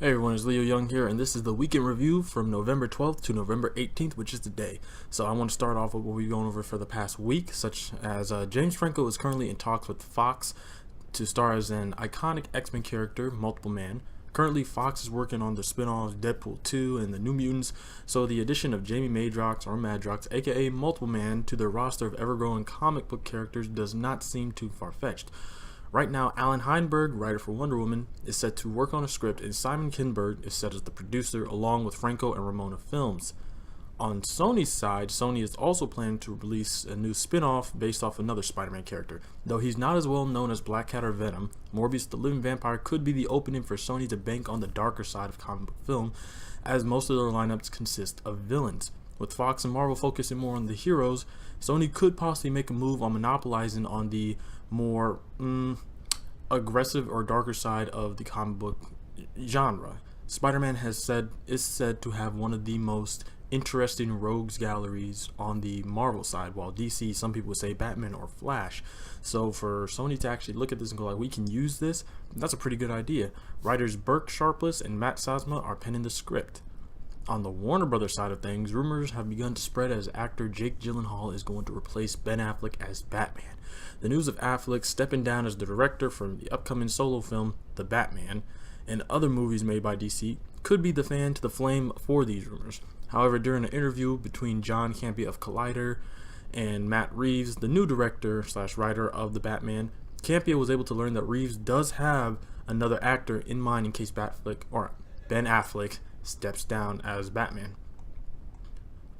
Hey everyone, it's Leo Young here, and this is the weekend review from November 12th to November 18th, which is today. So I want to start off with what we've gone over for the past week, such as James Franco is currently in talks with Fox to star as an iconic X-Men character, Multiple Man. Currently, Fox is working on the spin-offs Deadpool 2 and the New Mutants, so the addition of Jamie Madrox, aka Multiple Man, to their roster of ever-growing comic book characters does not seem too far-fetched. Right now, Alan Heinberg, writer for Wonder Woman, is set to work on a script, and Simon Kinberg is set as the producer, along with Franco and Ramona Films. On Sony's side, Sony is also planning to release a new spin-off based off another Spider-Man character. Though he's not as well known as Black Cat or Venom, Morbius the Living Vampire could be the opening for Sony to bank on the darker side of comic book film, as most of their lineups consist of villains. With Fox and Marvel focusing more on the heroes, Sony could possibly make a move on monopolizing on the more aggressive or darker side of the comic book genre. Spider-Man is said to have one of the most interesting rogues galleries on the Marvel side, while DC, some people would say Batman or Flash. So for Sony to actually look at this and go like, we can use this, that's a pretty good idea. Writers Burke Sharpless and Matt Sazama are penning the script. On the Warner Brothers side of things, rumors have begun to spread as actor Jake Gyllenhaal is going to replace Ben Affleck as Batman. The news of Affleck stepping down as the director for the upcoming solo film, The Batman, and other movies made by DC could be the fan to the flame for these rumors. However, during an interview between John Campea of Collider and Matt Reeves, the new director/writer of The Batman, Campea was able to learn that Reeves does have another actor in mind in case Ben Affleck steps down as Batman.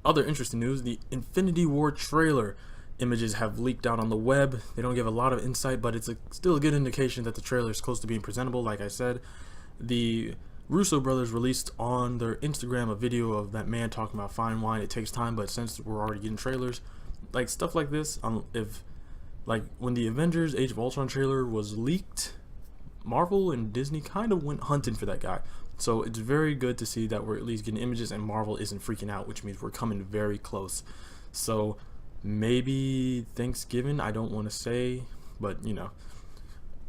Other interesting news, the Infinity War trailer images have leaked out on the web. They don't give a lot of insight, but it's still a good indication that the trailer is close to being presentable. Like I said, the Russo brothers released on their Instagram a video of that man talking about fine wine. It takes time, but since we're already getting trailers, like stuff like this, when the Avengers Age of Ultron trailer was leaked, Marvel and Disney kind of went hunting for that guy. So it's very good to see that we're at least getting images and Marvel isn't freaking out, which means we're coming very close. So maybe Thanksgiving, I don't want to say, but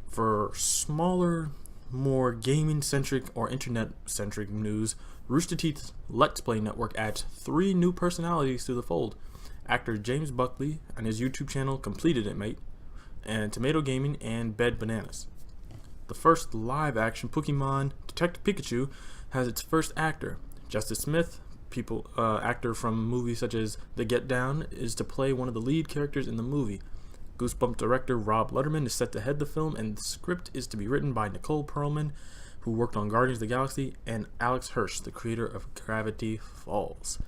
for smaller, more gaming-centric or internet-centric news, Rooster Teeth's Let's Play network adds 3 new personalities to the fold. Actor James Buckley and his YouTube channel Completed It Mate, and Tomato Gaming and Bed Bananas. The first live-action Pokemon, Detective Pikachu, has its first actor. Justice Smith, actor from movies such as The Get Down, is to play one of the lead characters in the movie. Goosebumps director Rob Letterman is set to head the film, and the script is to be written by Nicole Perlman, who worked on Guardians of the Galaxy, and Alex Hirsch, the creator of Gravity Falls.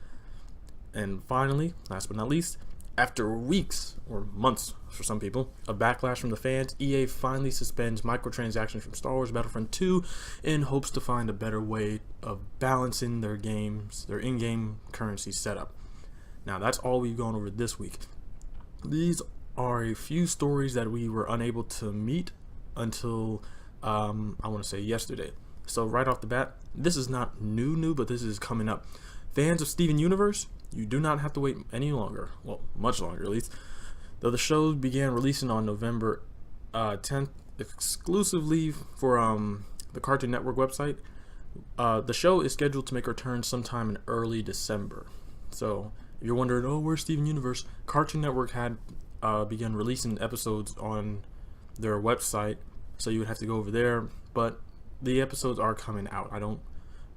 And finally, last but not least, after weeks, or months for some people, of backlash from the fans, EA finally suspends microtransactions from Star Wars Battlefront 2 in hopes to find a better way of balancing their in-game currency setup. Now, that's all we've gone over this week. These are a few stories that we were unable to meet until, I want to say yesterday. So right off the bat, this is not new, but this is coming up. Fans of Steven Universe, you do not have to wait any longer. Well, much longer at least. Though the show began releasing on November 10th exclusively for the Cartoon Network website, the show is scheduled to make a return sometime in early December. So if you're wondering, where's Steven Universe? Cartoon Network had begun releasing episodes on their website, so you would have to go over there. But the episodes are coming out. I don't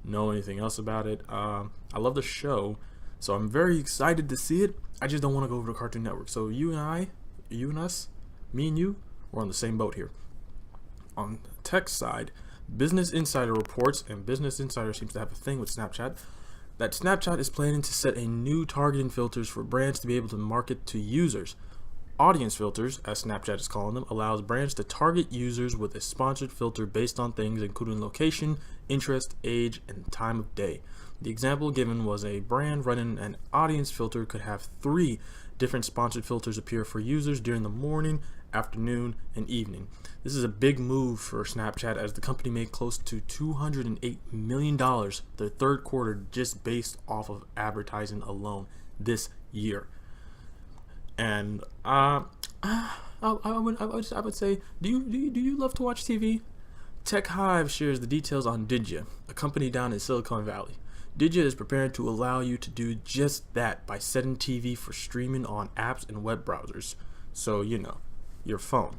know anything else about it. I love the show, so I'm very excited to see it. I just don't want to go over to Cartoon Network. So you and us, me and you, we're on the same boat here. On the tech side, Business Insider reports, and Business Insider seems to have a thing with Snapchat, that Snapchat is planning to set a new targeting filters for brands to be able to market to users. Audience filters, as Snapchat is calling them, allows brands to target users with a sponsored filter based on things including location, interest, age, and time of day. The example given was a brand running an audience filter could have 3 different sponsored filters appear for users during the morning, afternoon, and evening. This is a big move for Snapchat, as the company made close to $208 million their third quarter just based off of advertising alone this year. And I would say, do you love to watch TV? TechHive shares the details on Didya, a company down in Silicon Valley. Didya is preparing to allow you to do just that by setting TV for streaming on apps and web browsers. So, your phone.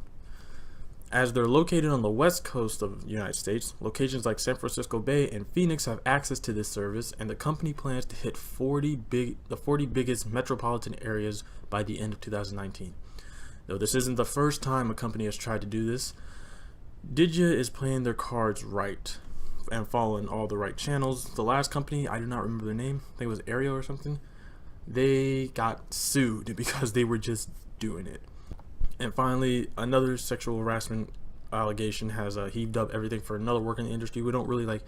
As they're located on the west coast of the United States, locations like San Francisco Bay and Phoenix have access to this service, and the company plans to hit the 40 biggest metropolitan areas by the end of 2019. Though this isn't the first time a company has tried to do this, Didya is playing their cards right and following all the right channels. The last company, I do not remember their name, I think it was Aereo or something, they got sued because they were just doing it. And finally, another sexual harassment allegation has heaved up everything for another work in the industry. We don't really like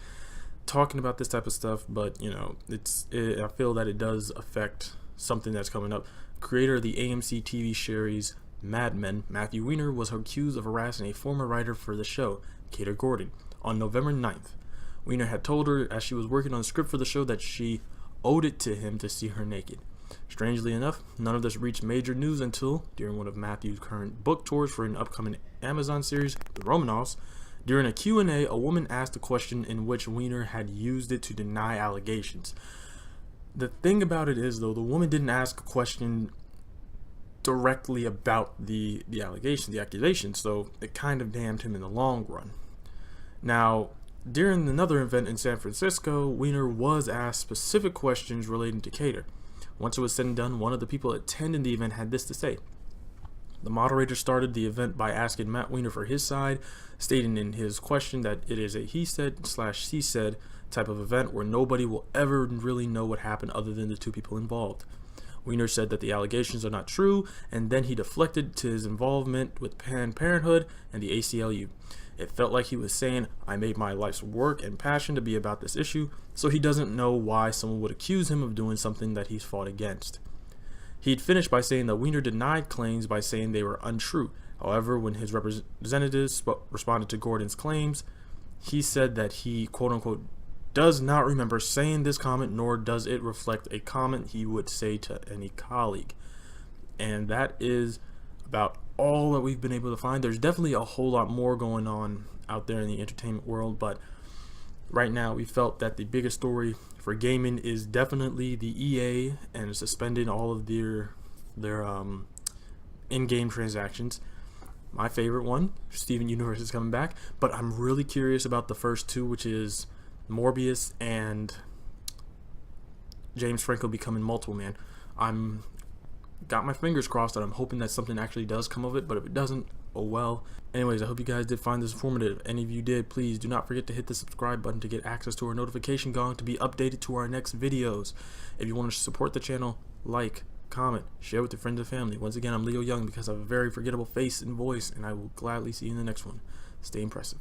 talking about this type of stuff, but I feel that it does affect something that's coming up. Creator of the AMC TV series Mad Men, Matthew Weiner, was accused of harassing a former writer for the show, Kater Gordon, on November 9th. Weiner had told her as she was working on the script for the show that she owed it to him to see her naked. Strangely enough, none of this reached major news until, during one of Matthew's current book tours for an upcoming Amazon series, The Romanovs, during a Q&A, a woman asked a question in which Weiner had used it to deny allegations. The thing about it is, though, the woman didn't ask a question directly about the accusation, so it kind of damned him in the long run. Now, during another event in San Francisco, Weiner was asked specific questions relating to Kater. Once it was said and done, one of the people attending the event had this to say. The moderator started the event by asking Matt Weiner for his side, stating in his question that it is a he said/she said type of event where nobody will ever really know what happened other than the two people involved. Weiner said that the allegations are not true, and then he deflected to his involvement with Planned Parenthood and the ACLU. It felt like he was saying, I made my life's work and passion to be about this issue, so he doesn't know why someone would accuse him of doing something that he's fought against. He'd finished by saying that Weiner denied claims by saying they were untrue. However, when his representatives responded to Gordon's claims, he said that he, quote-unquote, does not remember saying this comment, nor does it reflect a comment he would say to any colleague. And that is about all that we've been able to find. There's definitely a whole lot more going on out there in the entertainment world, but right now we felt that the biggest story for gaming is definitely the EA and suspending all of their in-game transactions. My favorite one, Steven Universe, is coming back, but I'm really curious about the first two, which is Morbius and James Franco becoming Multiple Man. I'm got my fingers crossed that I'm hoping that something actually does come of it, but if it doesn't, oh well. Anyways, I hope you guys did find this informative. If any of you did, please do not forget to hit the subscribe button to get access to our notification gong to be updated to our next videos. If you want to support the channel, like, comment, share with your friends and family. Once again, I'm Leo Young because I have a very forgettable face and voice, and I will gladly see you in the next one. Stay impressive.